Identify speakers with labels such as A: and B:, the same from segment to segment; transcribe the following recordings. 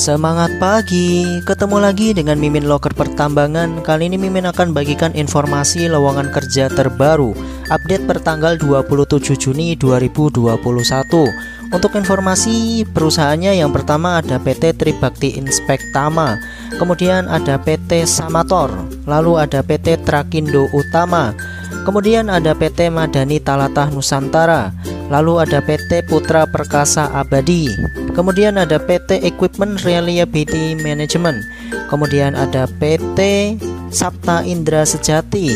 A: Semangat pagi, ketemu lagi dengan Mimin Loker Pertambangan. Kali ini Mimin akan bagikan informasi lowongan kerja terbaru, update pertanggal 27 Juni 2021. Untuk informasi perusahaannya, yang pertama ada PT Tribakti Inspektama, kemudian ada PT Samator, lalu ada PT Trakindo Utama, kemudian ada PT Madani Talatah Nusantara, lalu ada PT Putra Perkasa Abadi, kemudian ada PT Equipment Reliability Management, kemudian ada PT Sapta Indra Sejati,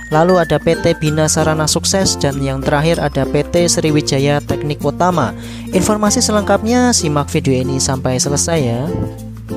A: lalu ada PT Bina Sarana Sukses, dan yang terakhir ada PT Sriwijaya Teknik Utama. Informasi selengkapnya simak video ini sampai selesai ya.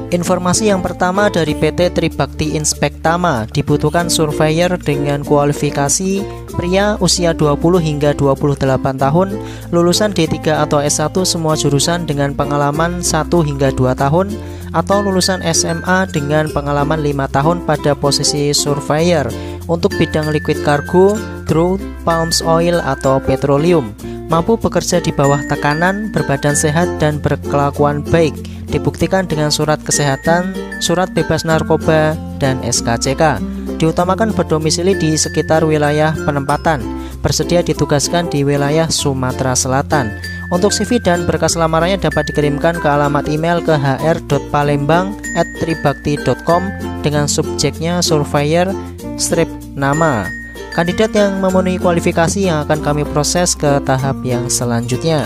A: Informasi yang pertama dari PT Tribakti Inspektama, dibutuhkan surveyor dengan kualifikasi pria usia 20 hingga 28 tahun, lulusan D3 atau S1 semua jurusan dengan pengalaman 1 hingga 2 tahun, atau lulusan SMA dengan pengalaman 5 tahun pada posisi surveyor untuk bidang liquid cargo, crude, palm oil atau petroleum. Mampu bekerja di bawah tekanan, berbadan sehat dan berkelakuan baik, dibuktikan dengan surat kesehatan, surat bebas narkoba, dan SKCK. Diutamakan berdomisili di sekitar wilayah penempatan, bersedia ditugaskan di wilayah Sumatera Selatan. Untuk CV dan berkas lamarannya dapat dikirimkan ke alamat email ke hr.palembang@tribakti.com dengan subjeknya surveyor strip nama. Kandidat yang memenuhi kualifikasi yang akan kami proses ke tahap yang selanjutnya.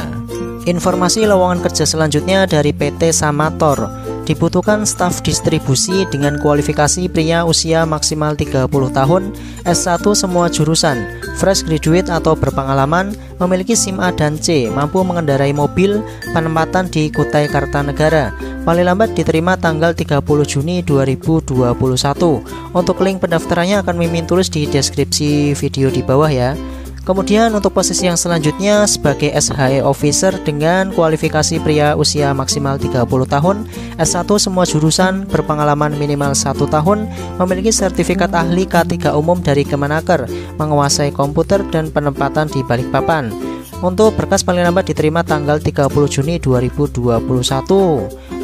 A: Informasi lowongan kerja selanjutnya dari PT Samator, dibutuhkan staf distribusi dengan kualifikasi pria usia maksimal 30 tahun, S1 semua jurusan, fresh graduate atau berpengalaman, memiliki SIM A dan C, mampu mengendarai mobil, penempatan di Kutai Kartanegara. Paling lambat diterima tanggal 30 Juni 2021. Untuk link pendaftarannya akan Mimin tulis di deskripsi video di bawah ya. Kemudian untuk posisi yang selanjutnya sebagai SHE Officer dengan kualifikasi pria usia maksimal 30 tahun, S1 semua jurusan, berpengalaman minimal 1 tahun, memiliki sertifikat ahli K3 umum dari Kemenaker, menguasai komputer dan penempatan di Balikpapan. Untuk berkas paling lambat diterima tanggal 30 Juni 2021.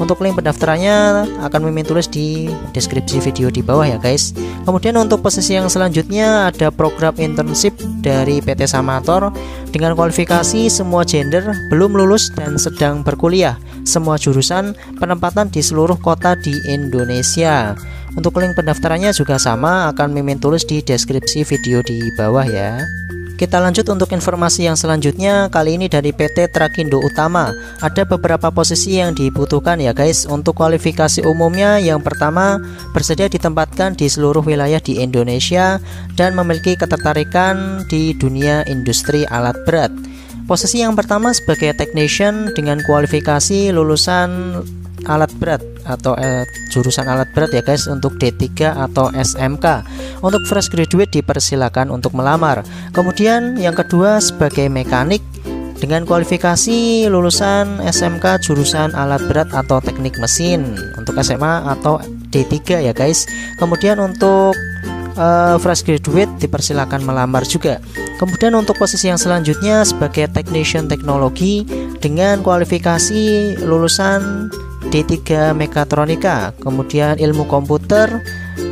A: Untuk link pendaftarannya akan Mimin tulis di deskripsi video di bawah ya guys. Kemudian untuk posisi yang selanjutnya ada program internship dari PT Samator dengan kualifikasi semua gender, belum lulus dan sedang berkuliah, semua jurusan, penempatan di seluruh kota di Indonesia. Untuk link pendaftarannya juga sama, akan Mimin tulis di deskripsi video di bawah ya. Kita lanjut untuk informasi yang selanjutnya, kali ini dari PT Trakindo Utama. Ada beberapa posisi yang dibutuhkan ya guys. Untuk kualifikasi umumnya, yang pertama bersedia ditempatkan di seluruh wilayah di Indonesia dan memiliki ketertarikan di dunia industri alat berat. Posisi yang pertama sebagai technician dengan kualifikasi lulusan alat berat atau jurusan alat berat ya guys, untuk D3 atau SMK. Untuk fresh graduate dipersilakan untuk melamar. Kemudian yang kedua sebagai mekanik dengan kualifikasi lulusan SMK jurusan alat berat atau teknik mesin, untuk SMA atau D3 ya guys. Kemudian untuk fresh graduate dipersilakan melamar juga. Kemudian untuk posisi yang selanjutnya sebagai technician teknologi dengan kualifikasi lulusan D3 Mekatronika, kemudian ilmu komputer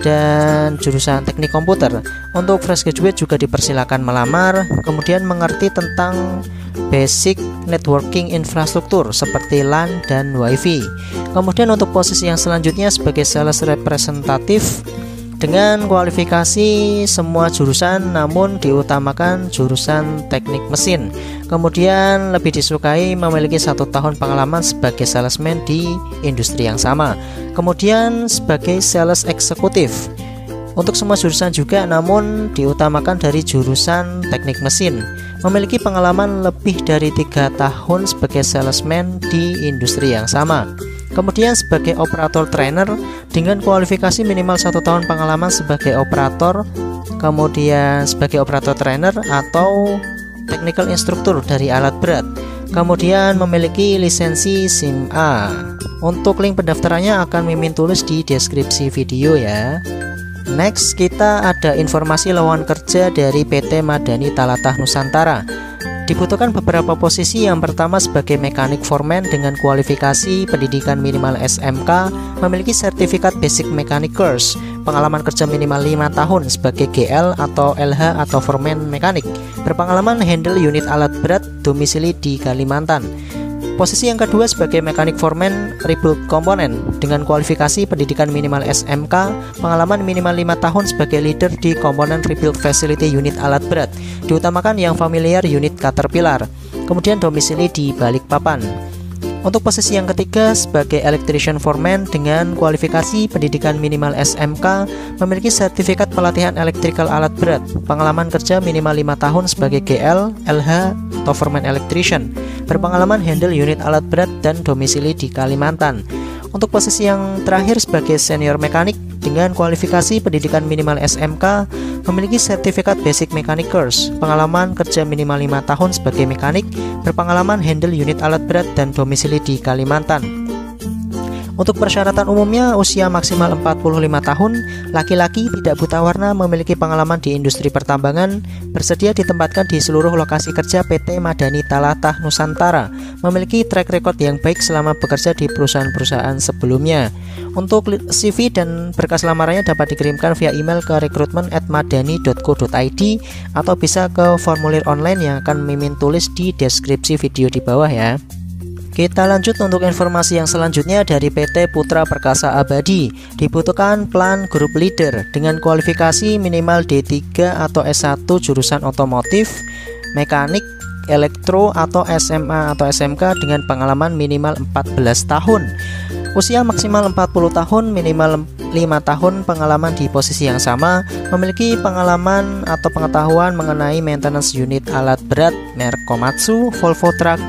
A: dan jurusan teknik komputer. Untuk fresh graduate juga dipersilakan melamar, kemudian mengerti tentang basic networking infrastruktur seperti LAN dan WiFi. Kemudian untuk posisi yang selanjutnya sebagai sales representatif dengan kualifikasi semua jurusan namun diutamakan jurusan teknik mesin. Kemudian lebih disukai memiliki 1 tahun pengalaman sebagai salesman di industri yang sama. Kemudian sebagai sales eksekutif untuk semua jurusan juga namun diutamakan dari jurusan teknik mesin, memiliki pengalaman lebih dari 3 tahun sebagai salesman di industri yang sama. Kemudian sebagai operator trainer dengan kualifikasi minimal 1 tahun pengalaman sebagai operator, kemudian sebagai operator trainer atau technical instruktur dari alat berat, kemudian memiliki lisensi SIM A. Untuk link pendaftarannya akan Mimin tulis di deskripsi video ya. Next kita ada informasi lowongan kerja dari PT Madani Talatah Nusantara. Dibutuhkan beberapa posisi. Yang pertama sebagai mekanik foreman dengan kualifikasi pendidikan minimal SMK, memiliki sertifikat basic mechanic course, pengalaman kerja minimal 5 tahun sebagai GL atau LH atau foreman mekanik, berpengalaman handle unit alat berat, domisili di Kalimantan. Posisi yang kedua sebagai mekanik foreman rebuild komponen dengan kualifikasi pendidikan minimal SMK, pengalaman minimal 5 tahun sebagai leader di komponen rebuild facility unit alat berat, diutamakan yang familiar unit Caterpillar, kemudian domisili di Balikpapan. Untuk posisi yang ketiga sebagai electrician foreman dengan kualifikasi pendidikan minimal SMK, memiliki sertifikat pelatihan electrical alat berat, pengalaman kerja minimal 5 tahun sebagai GL, LH atau foreman electrician, berpengalaman handle unit alat berat dan domisili di Kalimantan. Untuk posisi yang terakhir sebagai senior mekanik dengan kualifikasi pendidikan minimal SMK, memiliki sertifikat basic mechanic course, pengalaman kerja minimal 5 tahun sebagai mekanik, berpengalaman handle unit alat berat dan domisili di Kalimantan. Untuk persyaratan umumnya usia maksimal 45 tahun, laki-laki tidak buta warna, memiliki pengalaman di industri pertambangan, bersedia ditempatkan di seluruh lokasi kerja PT Madani Talatah Nusantara, memiliki track record yang baik selama bekerja di perusahaan-perusahaan sebelumnya. Untuk CV dan berkas lamarannya dapat dikirimkan via email ke recruitment@madani.co.id atau bisa ke formulir online yang akan Mimin tulis di deskripsi video di bawah ya. Kita lanjut untuk informasi yang selanjutnya dari PT Putra Perkasa Abadi. Dibutuhkan plan group leader dengan kualifikasi minimal D3 atau S1 jurusan otomotif, mekanik, elektro atau SMA atau SMK dengan pengalaman minimal 14 tahun. Usia maksimal 40 tahun, minimal 5 tahun pengalaman di posisi yang sama, memiliki pengalaman atau pengetahuan mengenai maintenance unit alat berat merek Komatsu, Volvo Truck,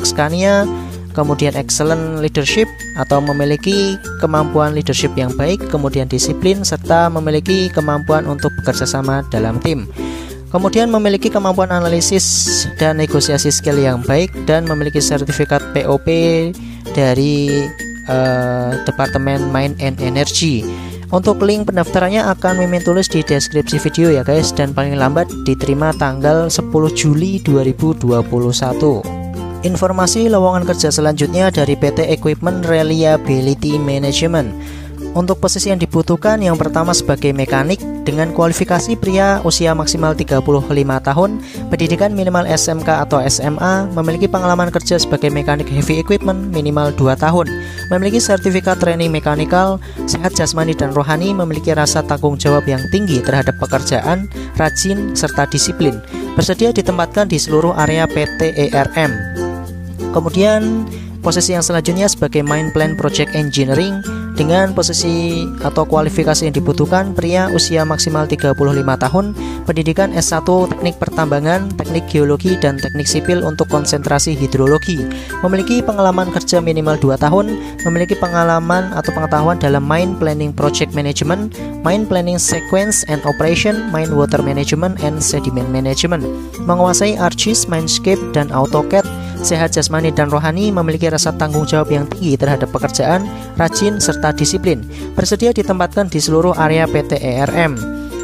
A: Scania, kemudian excellent leadership atau memiliki kemampuan leadership yang baik, kemudian disiplin serta memiliki kemampuan untuk bekerja sama dalam tim. Kemudian memiliki kemampuan analisis dan negosiasi skill yang baik dan memiliki sertifikat POP dari Departemen Mine and Energy. Untuk link pendaftarannya akan Mimin tulis di deskripsi video ya guys, dan paling lambat diterima tanggal 10 Juli 2021. Informasi lowongan kerja selanjutnya dari PT Equipment Reliability Management. Untuk posisi yang dibutuhkan, yang pertama sebagai mekanik dengan kualifikasi pria, usia maksimal 35 tahun, pendidikan minimal SMK atau SMA, memiliki pengalaman kerja sebagai mekanik heavy equipment minimal 2 tahun, memiliki sertifikat training mekanikal, sehat jasmani dan rohani, memiliki rasa tanggung jawab yang tinggi terhadap pekerjaan, rajin serta disiplin, bersedia ditempatkan di seluruh area PT ERM. Kemudian posisi yang selanjutnya sebagai main plan project engineering dengan posisi atau kualifikasi yang dibutuhkan, pria usia maksimal 35 tahun, pendidikan S1 teknik pertambangan, teknik geologi dan teknik sipil untuk konsentrasi hidrologi, memiliki pengalaman kerja minimal 2 tahun, memiliki pengalaman atau pengetahuan dalam mine planning project management, mine planning sequence and operation, mine water management and sediment management, menguasai ArcGIS, Mindscape dan AutoCAD, sehat jasmani dan rohani, memiliki rasa tanggung jawab yang tinggi terhadap pekerjaan, rajin serta disiplin, bersedia ditempatkan di seluruh area PT ERM.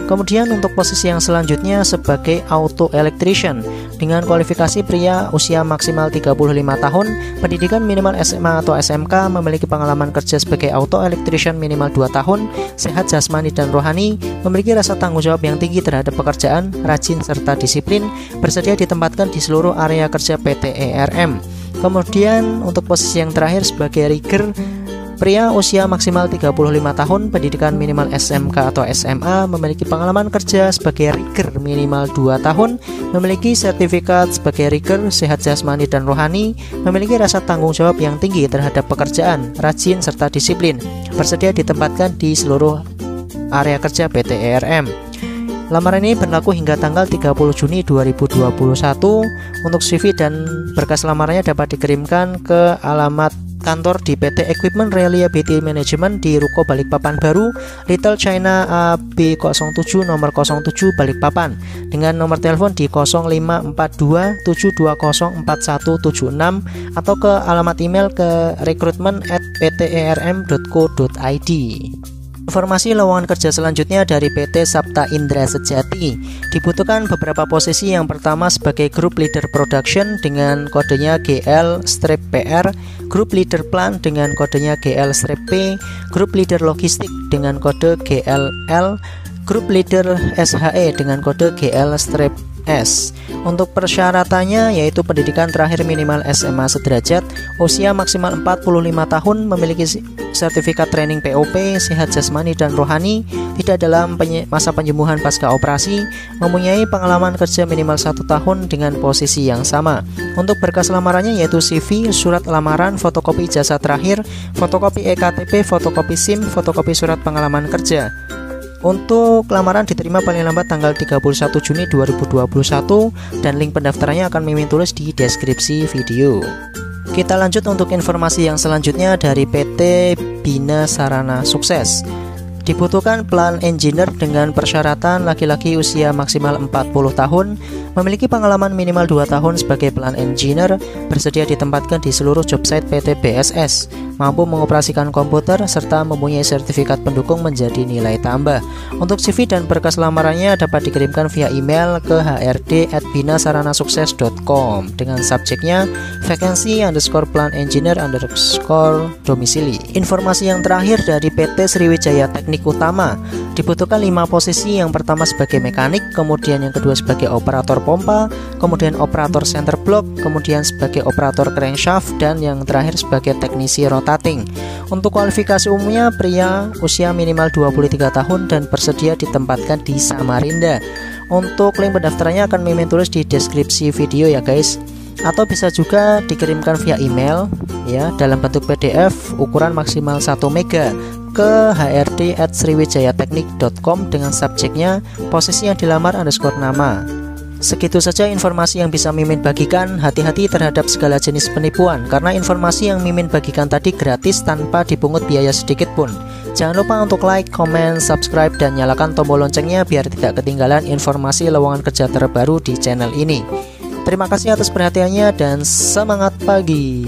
A: Kemudian untuk posisi yang selanjutnya sebagai auto electrician dengan kualifikasi pria usia maksimal 35 tahun, pendidikan minimal SMA atau SMK, memiliki pengalaman kerja sebagai auto electrician minimal 2 tahun, sehat jasmani dan rohani, memiliki rasa tanggung jawab yang tinggi terhadap pekerjaan, rajin serta disiplin, bersedia ditempatkan di seluruh area kerja PT ERM. Kemudian untuk posisi yang terakhir sebagai rigger, pria usia maksimal 35 tahun, pendidikan minimal SMK atau SMA, memiliki pengalaman kerja sebagai rigger minimal 2 tahun, memiliki sertifikat sebagai rigger, sehat jasmani dan rohani, memiliki rasa tanggung jawab yang tinggi terhadap pekerjaan, rajin serta disiplin, bersedia ditempatkan di seluruh area kerja PT ERM. Lamaran ini berlaku hingga tanggal 30 Juni 2021. Untuk CV dan berkas lamarannya dapat dikirimkan ke alamat kantor di PT Equipment Reliability Management di Ruko Balikpapan Baru, Little China AB07 nomor 07 Balikpapan, dengan nomor telepon di 0542 720 4176 atau ke alamat email ke recruitment@pterm.co.id. Informasi lowongan kerja selanjutnya dari PT Sapta Indra Sejati. Dibutuhkan beberapa posisi. Yang pertama sebagai Group Leader Production dengan kodenya GL-PR, Group Leader Plant dengan kodenya GL-P, Group Leader Logistik dengan kode GLL, Group Leader SHE dengan kode GL-S. Untuk persyaratannya yaitu pendidikan terakhir minimal SMA sederajat, usia maksimal 45 tahun, memiliki sertifikat training POP, sehat jasmani dan rohani, tidak dalam masa penyembuhan pasca operasi, mempunyai pengalaman kerja minimal 1 tahun dengan posisi yang sama. Untuk berkas lamarannya yaitu CV, surat lamaran, fotokopi ijazah terakhir, fotokopi EKTP, fotokopi SIM, fotokopi surat pengalaman kerja. Untuk lamaran diterima paling lambat tanggal 31 Juni 2021 dan link pendaftarannya akan Mimin tulis di deskripsi video. Kita lanjut untuk informasi yang selanjutnya dari PT Bina Sarana Sukses. Dibutuhkan plant engineer dengan persyaratan laki-laki usia maksimal 40 tahun, memiliki pengalaman minimal 2 tahun sebagai plant engineer, bersedia ditempatkan di seluruh jobsite PT BSS, mampu mengoperasikan komputer, serta mempunyai sertifikat pendukung menjadi nilai tambah. Untuk CV dan berkas lamarannya dapat dikirimkan via email ke hrd@binasaranasukses.com dengan subjeknya vacancy_plant engineer_domisili. Informasi yang terakhir dari PT Sriwijaya Teknik Utama. Dibutuhkan 5 posisi. Yang pertama sebagai mekanik, kemudian yang kedua sebagai operator pompa, kemudian operator center block, kemudian sebagai operator crankshaft, dan yang terakhir sebagai teknisi rotating. Untuk kualifikasi umumnya pria, usia minimal 23 tahun dan bersedia ditempatkan di Samarinda. Untuk link pendaftarannya akan Mimin tulis di deskripsi video ya guys, atau bisa juga dikirimkan via email ya dalam bentuk PDF ukuran maksimal 1 MB ke hrd@sriwijayateknik.com dengan subjeknya posisi yang dilamar _nama. Segitu saja informasi yang bisa Mimin bagikan. Hati-hati terhadap segala jenis penipuan, karena informasi yang Mimin bagikan tadi gratis tanpa dipungut biaya sedikit pun. Jangan lupa untuk like, comment, subscribe, dan nyalakan tombol loncengnya biar tidak ketinggalan informasi lowongan kerja terbaru di channel ini. Terima kasih atas perhatiannya dan semangat pagi.